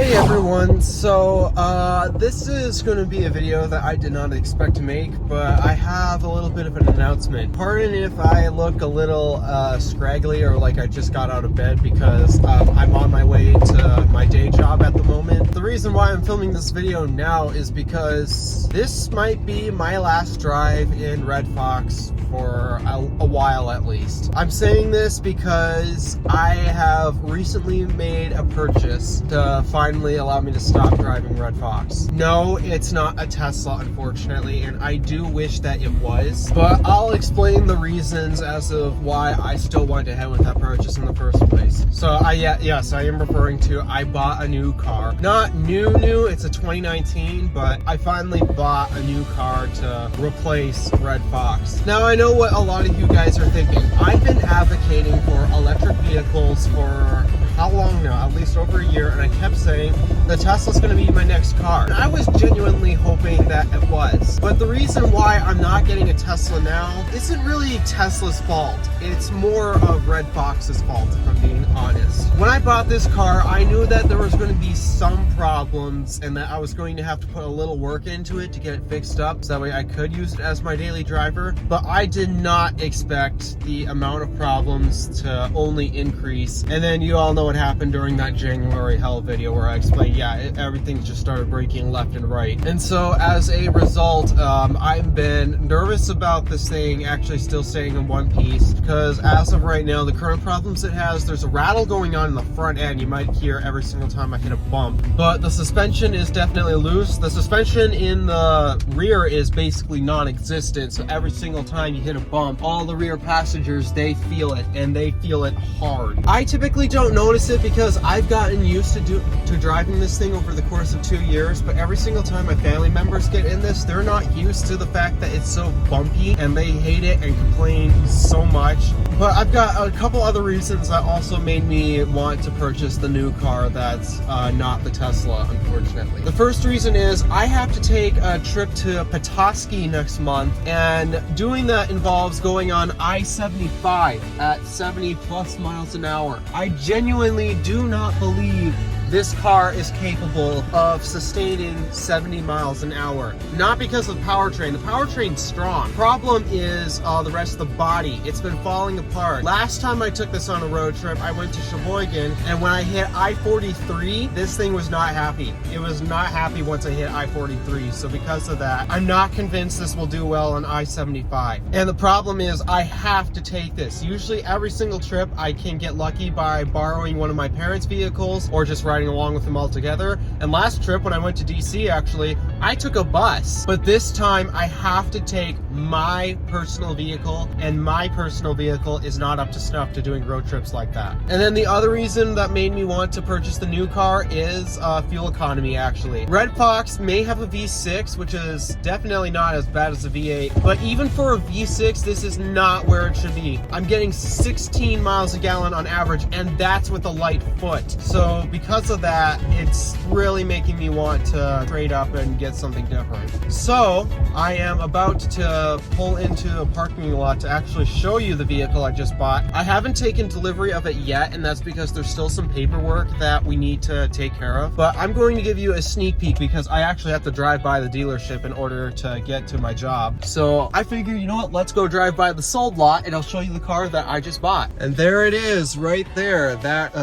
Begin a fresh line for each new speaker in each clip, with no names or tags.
Hey everyone, so this is going to be a video that I did not expect to make, but I have a little bit of an announcement. Pardon if I look a little scraggly or like I just got out of bed because I'm on my way to my day job at the moment. The reason why I'm filming this video now is because this might be my last drive in Red Fox for a while at least. I'm saying this because I have recently made a purchase to finally allow me to stop driving Red Fox. No, it's not a Tesla, unfortunately, and I do wish that it was, but I'll explain the reasons as of why I still went ahead with that purchase in the first place. So yes, I am referring to I bought a new car. Not new, it's a 2019, but I finally bought a new car to replace Red Fox. Now I know what a lot of you guys are thinking. I've been advocating for electric vehicles for how long now? At least over a year, and I kept saying the Tesla's going to be my next car. And I was genuinely hoping that it was. But the reason why I'm not getting a Tesla now isn't really Tesla's fault. It's more of Red Fox's fault, if I'm being honest. When I bought this car, I knew that there was going to be some problems and that I was going to have to put a little work into it to get it fixed up so that way I could use it as my daily driver. But I did not expect the amount of problems to only increase. And then you all know what happened during that January hell video where I explained, everything just started breaking left and right. And so as a result, I've been nervous about this thing actually still staying in one piece, because as of right now, the current problems it has, there's a rattle going on in the front end. You might hear every single time I hit a bump, but the suspension is definitely loose. The suspension in the rear is basically non-existent, so every single time you hit a bump, all the rear passengers, they feel it, and they feel it hard. I typically don't notice it because I've gotten used to driving this thing over the course of 2 years, but every single time my family members get in this, they're not used to the fact that it's so bumpy and they hate it and complain so much. But I've got a couple other reasons that also made me want to purchase the new car that's not the Tesla, unfortunately. The first reason is I have to take a trip to Petoskey next month, and doing that involves going on I-75 at 70 plus miles an hour. I genuinely do not believe this car is capable of sustaining 70 miles an hour. Not because of the powertrain. The powertrain's strong. Problem is the rest of the body. It's been falling apart. Last time I took this on a road trip, I went to Sheboygan, and when I hit I-43, this thing was not happy. It was not happy once I hit I-43, so because of that, I'm not convinced this will do well on I-75. And the problem is I have to take this. Usually every single trip I can get lucky by borrowing one of my parents' vehicles or just riding along with them all together. And last trip when I went to DC, actually, I took a bus, but this time I have to take my personal vehicle, and my personal vehicle is not up to snuff to doing road trips like that. And then the other reason that made me want to purchase the new car is fuel economy, actually. Red Fox may have a V6, which is definitely not as bad as a V8, but even for a V6, this is not where it should be. I'm getting 16 miles a gallon on average, and that's with a light foot. So because of that, it's really making me want to trade up and get something different. So I am about to pull into a parking lot to actually show you the vehicle I just bought. I haven't taken delivery of it yet, and that's because there's still some paperwork that we need to take care of, but I'm going to give you a sneak peek because I actually have to drive by the dealership in order to get to my job. So I figure, you know what, let's go drive by the sold lot and I'll show you the car that I just bought. And there it is right there. That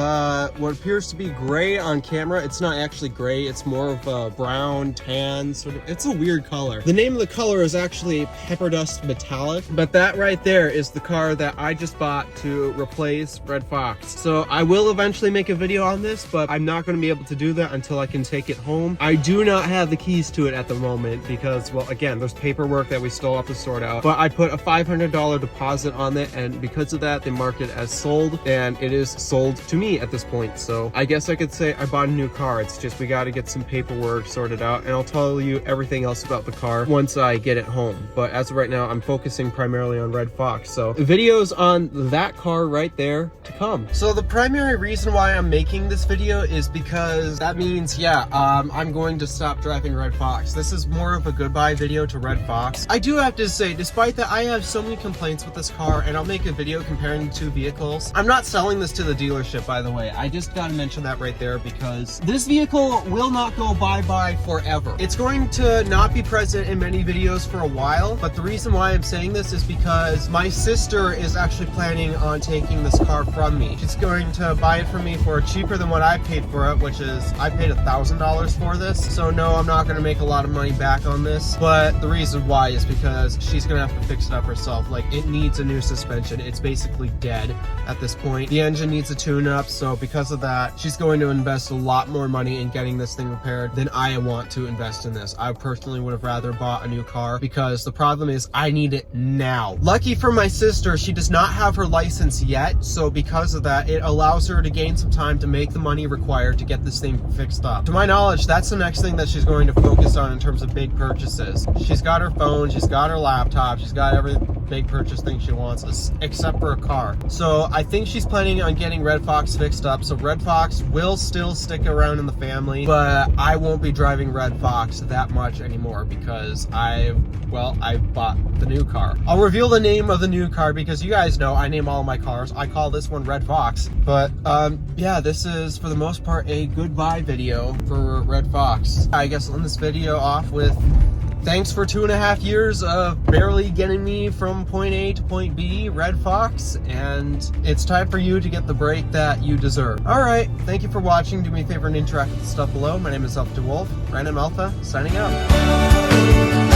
what appears to be gray on camera, it's not actually gray, it's more of a brown tan sort of. It's a weird color. The name of the color is actually Pepper Dust Metallic, but that right there is the car that I just bought to replace Red Fox. So I will eventually make a video on this, but I'm not going to be able to do that until I can take it home. I do not have the keys to it at the moment because, well, again, there's paperwork that we still have to sort out, but I put a $500 deposit on it, and because of that, they mark it as sold, and it is sold to me at this point. So I guess I could say I bought a new car. It's just we got to get some paperwork sorted out, and I'll tell you everything else about the car once I get it home. But as of right now, I'm focusing primarily on Red Fox. So videos on that car right there to come. So the primary reason why I'm making this video is because that means, I'm going to stop driving Red Fox. This is more of a goodbye video to Red Fox. I do have to say, despite that I have so many complaints with this car, and I'll make a video comparing the two vehicles. I'm not selling this to the dealership, by the way. I just gotta mention that right there. there because this vehicle will not go bye-bye forever. It's going to not be present in many videos for a while, but the reason why I'm saying this is because my sister is actually planning on taking this car from me. She's going to buy it from me for cheaper than what I paid for it, which is I paid $1,000 for this. So no, I'm not going to make a lot of money back on this, but the reason why is because she's going to have to fix it up herself. Like, it needs a new suspension. It's basically dead at this point. The engine needs a tune-up, so because of that, she's going to invest a lot more money in getting this thing repaired than I want to invest in this. I personally would have rather bought a new car because the problem is I need it now. Lucky for my sister, she does not have her license yet, so because of that, it allows her to gain some time to make the money required to get this thing fixed up. To my knowledge, that's the next thing that she's going to focus on in terms of big purchases. She's got her phone, she's got her laptop, she's got every big purchase thing she wants except for a car. So I think she's planning on getting Red Fox fixed up. So Red Fox will still stick around in the family, but I won't be driving Red Fox that much anymore because I bought the new car. I'll reveal the name of the new car because you guys know I name all of my cars. I call this one Red Fox. But yeah, this is for the most part a goodbye video for Red Fox. I guess I'll end this video off with thanks for 2.5 years of barely getting me from point A to point B, Red Fox, and it's time for you to get the break that you deserve. All right, thank you for watching. Do me a favor and interact with the stuff below. My name is Alpha DeWolf, Random Alpha, signing out.